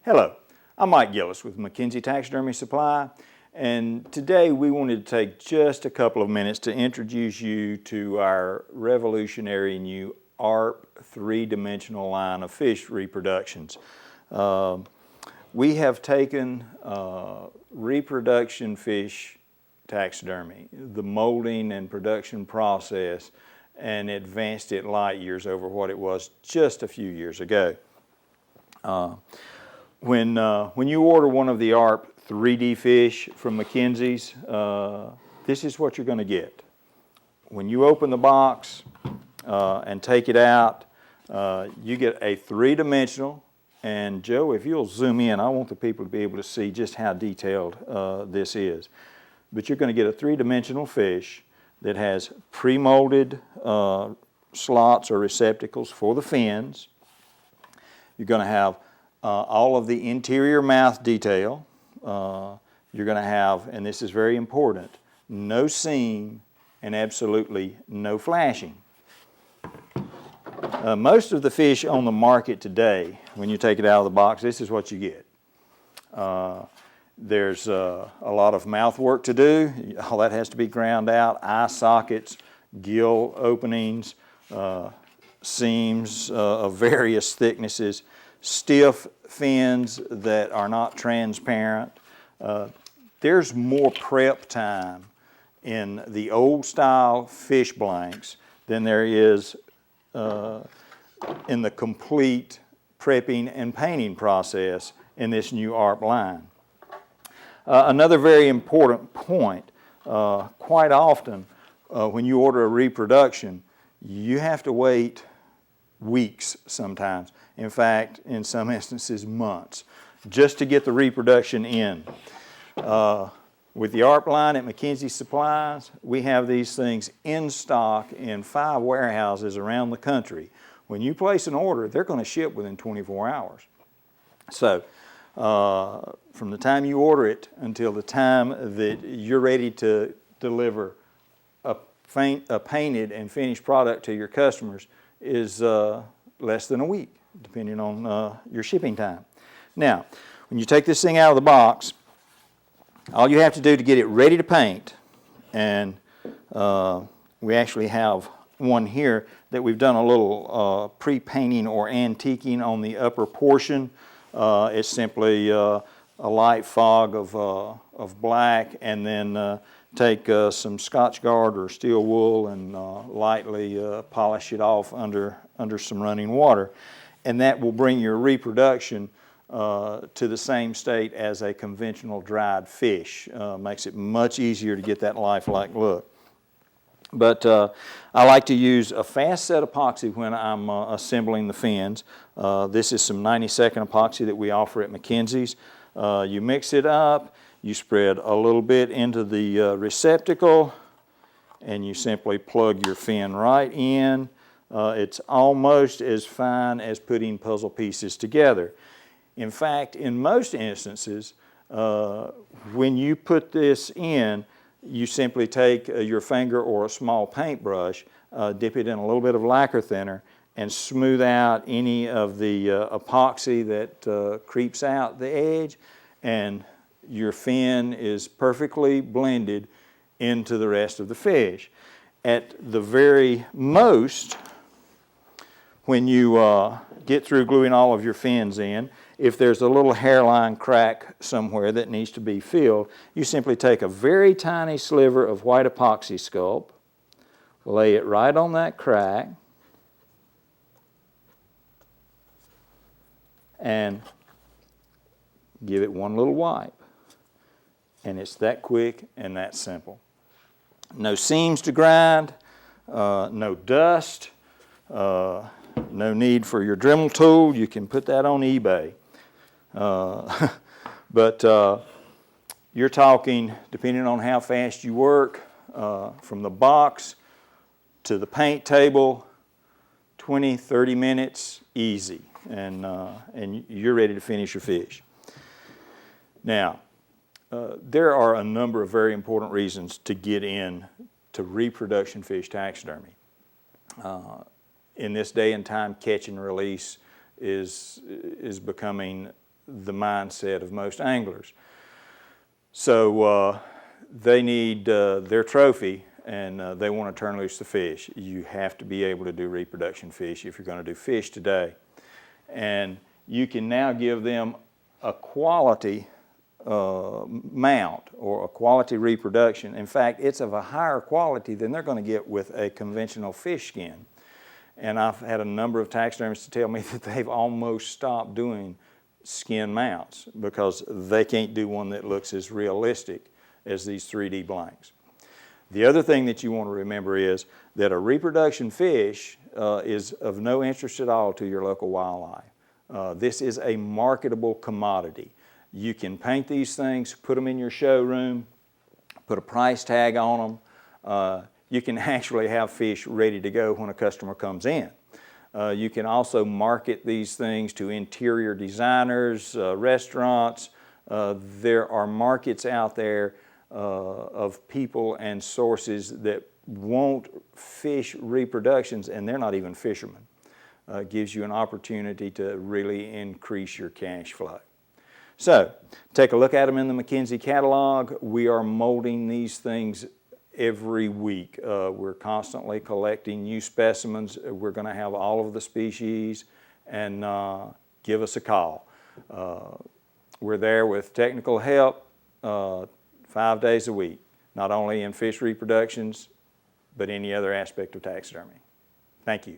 Hello, I'm Mike Gillis with McKenzie Taxidermy Supply, and today we wanted to take just a couple of minutes to introduce you to our revolutionary new ARP three-dimensional line of fish reproductions. We have taken reproduction fish taxidermy, the molding and production process, and advanced it light years over what it was just a few years ago. When you order one of the ARP 3D fish from McKenzie's, this is what you're going to get. When you open the box and take it out, you get a three-dimensional, and Joe, if you'll zoom in, I want the people to be able to see just how detailed this is. But you're going to get a three-dimensional fish that has pre-molded slots or receptacles for the fins. You're going to have all of the interior mouth detail. You're going to have, and this is very important, no seam and absolutely no flashing. Most of the fish on the market today, when you take it out of the box, this is what you get. There's a lot of mouth work to do. All that has to be ground out. Eye sockets, gill openings, seams of various thicknesses, stiff fins that are not transparent. There's more prep time in the old style fish blanks than there is in the complete prepping and painting process in this new ARP line. Another very important point, quite often when you order a reproduction, you have to wait weeks sometimes. In fact, in some instances, months, just to get the reproduction in. With the ARP line at McKenzie Supplies, we have these things in stock in 5 warehouses around the country. When you place an order, they're going to ship within 24 hours. So, from the time you order it until the time that you're ready to deliver a painted and finished product to your customers is less than a week, depending on your shipping time. Now, when you take this thing out of the box, all you have to do to get it ready to paint, and we actually have one here that we've done a little pre-painting or antiquing on the upper portion. It's simply a light fog of black, and then take some Scotchgard or steel wool and lightly polish it off under some running water. And that will bring your reproduction to the same state as a conventional dried fish. Makes it much easier to get that lifelike look. But I like to use a fast set epoxy when I'm assembling the fins. This is some 90-second epoxy that we offer at McKenzie's. You mix it up, you spread a little bit into the receptacle, and you simply plug your fin right in. It's almost as fine as putting puzzle pieces together. In fact, in most instances, when you put this in, you simply take your finger or a small paintbrush, dip it in a little bit of lacquer thinner, and smooth out any of the epoxy that creeps out the edge, and your fin is perfectly blended into the rest of the fish. At the very most, when you get through gluing all of your fins in, if there's a little hairline crack somewhere that needs to be filled, you simply take a very tiny sliver of white epoxy sculpt, lay it right on that crack, and give it one little wipe. And it's that quick and that simple. No seams to grind, no dust, no need for your Dremel tool. You can put that on eBay. But you're talking, depending on how fast you work, from the box to the paint table, 20, 30 minutes, easy. And you're ready to finish your fish. Now, there are a number of very important reasons to get in to reproduction fish taxidermy. In this day and time, catch and release is becoming the mindset of most anglers. So they need their trophy, and they want to turn loose the fish. You have to be able to do reproduction fish if you're going to do fish today. And you can now give them a quality mount or a quality reproduction. In fact, it's of a higher quality than they're going to get with a conventional fish skin. And I've had a number of taxidermists to tell me that they've almost stopped doing skin mounts because they can't do one that looks as realistic as these 3D blanks. The other thing that you want to remember is that a reproduction fish is of no interest at all to your local wildlife. This is a marketable commodity. You can paint these things, put them in your showroom, put a price tag on them. You can actually have fish ready to go when a customer comes in. You can also market these things to interior designers, restaurants. There are markets out there of people and sources that want fish reproductions, and they're not even fishermen. Gives you an opportunity to really increase your cash flow. So, take a look at them in the McKenzie catalog. We are molding these things every week. We're constantly collecting new specimens. We're going to have all of the species, and give us a call. We're there with technical help 5 days a week, not only in fish reproductions, but any other aspect of taxidermy. Thank you.